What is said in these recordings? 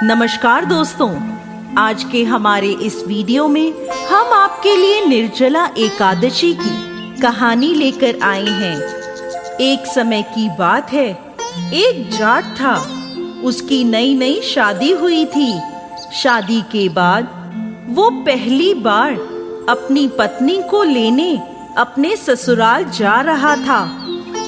नमस्कार दोस्तों, आज के हमारे इस वीडियो में हम आपके लिए निर्जला एकादशी की कहानी लेकर आए हैं। एक समय की बात है, एक जाट था। उसकी नई नई शादी हुई थी। शादी के बाद वो पहली बार अपनी पत्नी को लेने अपने ससुराल जा रहा था।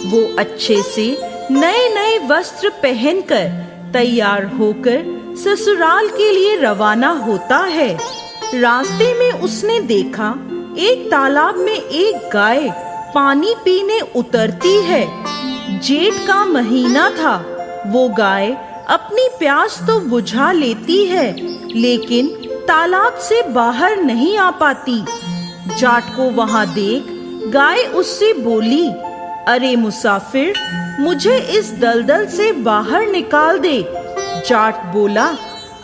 वो अच्छे से नए नए वस्त्र पहनकर तैयार होकर ससुराल के लिए रवाना होता है। रास्ते में उसने देखा एक तालाब में एक गाय पानी पीने उतरती है। जेठ का महीना था। वो गाय अपनी प्यास तो बुझा लेती है, लेकिन तालाब से बाहर नहीं आ पाती। जाट को वहां देख गाय उससे बोली, अरे मुसाफिर, मुझे इस दलदल से बाहर निकाल दे। जाट बोला,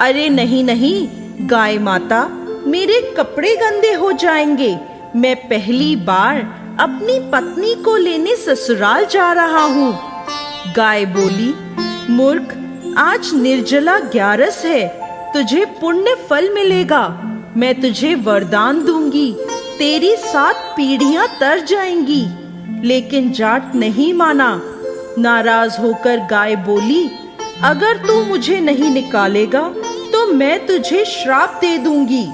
अरे नहीं नहीं गाय माता, मेरे कपड़े गंदे हो जाएंगे। मैं पहली बार अपनी पत्नी को लेने ससुराल जा रहा हूँ। गाय बोली, मूर्ख, आज निर्जला 11 है, तुझे पुण्य फल मिलेगा। मैं तुझे वरदान दूंगी, तेरी 7 पीढ़ियां तर जाएंगी। लेकिन जाट नहीं माना। नाराज होकर गाय बोली, अगर तू मुझे नहीं निकालेगा तो मैं तुझे श्राप दे दूंगी।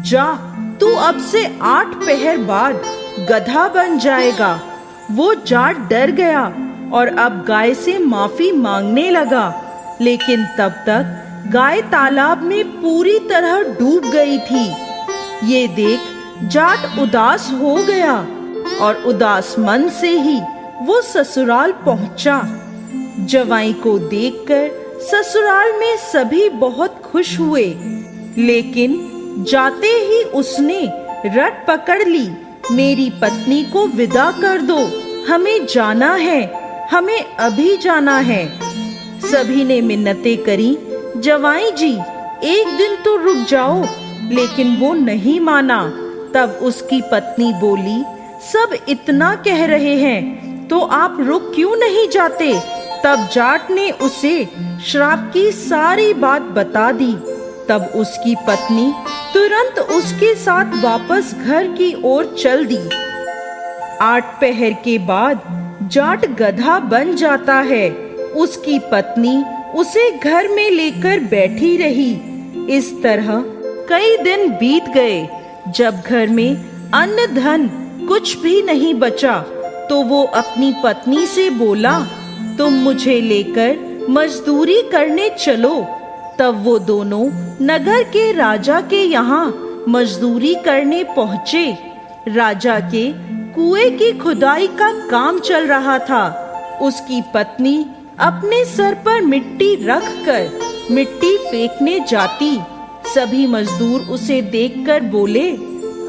जा, तू अब से 8 पहर बाद गधा बन जाएगा। वो जाट डर गया और अब गाय से माफी मांगने लगा, लेकिन तब तक गाय तालाब में पूरी तरह डूब गई थी। ये देख जाट उदास हो गया और उदास मन से ही वो ससुराल पहुंचा। जवाई को देखकर ससुराल में सभी बहुत खुश हुए, लेकिन जाते ही उसने रट पकड़ ली, मेरी पत्नी को विदा कर दो, हमें जाना है, हमें अभी जाना है। सभी ने मिन्नतें करी, जवाई जी एक दिन तो रुक जाओ, लेकिन वो नहीं माना। तब उसकी पत्नी बोली, सब इतना कह रहे हैं तो आप रुक क्यों नहीं जाते? तब जाट ने उसे श्राप की सारी बात बता दी। तब उसकी पत्नी तुरंत उसके साथ वापस घर की ओर चल दी। 8 पहर के बाद जाट गधा बन जाता है। उसकी पत्नी उसे घर में लेकर बैठी रही। इस तरह कई दिन बीत गए। जब घर में अन्न धन कुछ भी नहीं बचा, तो वो अपनी पत्नी से बोला, तुम मुझे लेकर मजदूरी करने चलो। तब वो दोनों नगर के राजा के यहाँ मजदूरी करने पहुँचे। राजा के कुएं की खुदाई का काम चल रहा था। उसकी पत्नी अपने सर पर मिट्टी रखकर मिट्टी फेंकने जाती। सभी मजदूर उसे देखकर बोले,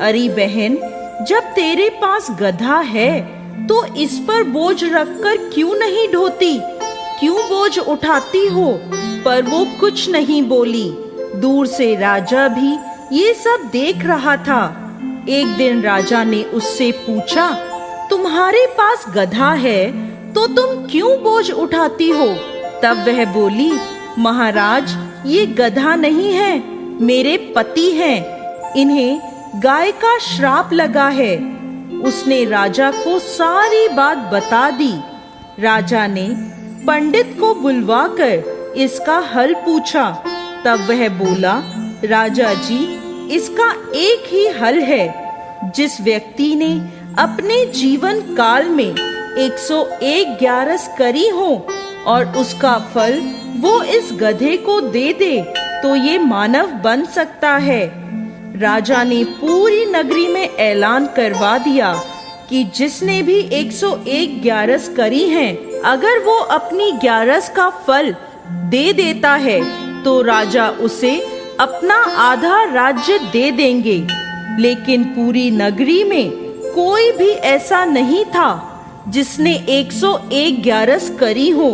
अरे बहन, जब तेरे पास गधा है तो इस पर बोझ रखकर क्यों नहीं ढोती, क्यों बोझ उठाती हो? पर वो कुछ नहीं बोली। दूर से राजा भी ये सब देख रहा था। एक दिन राजा ने उससे पूछा, तुम्हारे पास गधा है तो तुम क्यों बोझ उठाती हो? तब वह बोली, महाराज, ये गधा नहीं है, मेरे पति हैं। इन्हें गाय का श्राप लगा है। उसने राजा को सारी बात बता दी। राजा ने पंडित को बुलवाकर इसका हल पूछा। तब वह बोला, राजा जी, इसका एक ही हल है। जिस व्यक्ति ने अपने जीवन काल में 101 ग्यारस करी हो और उसका फल वो इस गधे को दे दे, तो ये मानव बन सकता है। राजा ने पूरी नगरी में ऐलान करवा दिया कि जिसने भी 101 ग्यारस करी हैं, अगर वो अपनी ग्यारस का फल दे देता है तो राजा उसे अपना आधा राज्य दे देंगे। लेकिन पूरी नगरी में कोई भी ऐसा नहीं था जिसने 101 ग्यारस करी हो।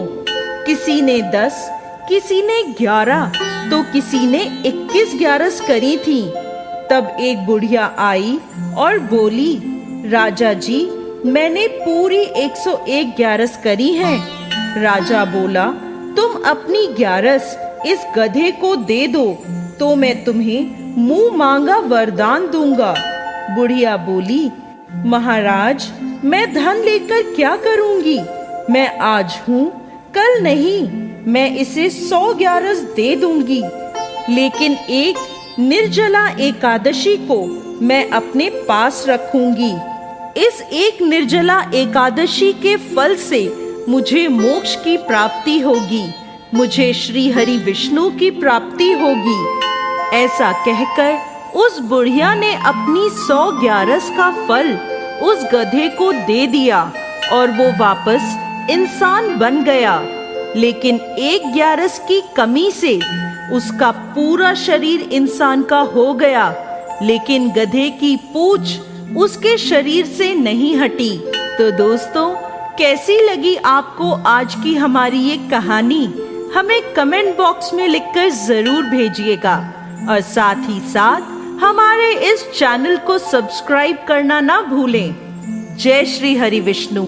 किसी ने 10, किसी ने 11, तो किसी ने 21 ग्यारस करी थी। तब एक बुढ़िया आई और बोली, राजा जी, मैंने पूरी 101 ग्यारस करी है। राजा बोला, तुम अपनी ग्यारस इस गधे को दे दो तो मैं तुम्हें मुंह मांगा वरदान दूंगा। बुढ़िया बोली, महाराज, मैं धन लेकर क्या करूंगी? मैं आज हूँ, कल नहीं। मैं इसे 100 ग्यारस दे दूंगी, लेकिन एक निर्जला एकादशी को मैं अपने पास रखूंगी। इस एक निर्जला एकादशी के फल से मुझे मोक्ष की प्राप्ति होगी, मुझे श्री हरि विष्णु की प्राप्ति होगी। ऐसा कहकर उस बुढ़िया ने अपनी 100 ग्यारस का फल उस गधे को दे दिया और वो वापस इंसान बन गया। लेकिन 1 ग्यारस की कमी से उसका पूरा शरीर इंसान का हो गया, लेकिन गधे की पूंछ उसके शरीर से नहीं हटी। तो दोस्तों, कैसी लगी आपको आज की हमारी ये कहानी? हमें कमेंट बॉक्स में लिखकर जरूर भेजिएगा और साथ ही साथ हमारे इस चैनल को सब्सक्राइब करना ना भूलें। जय श्री हरि विष्णु।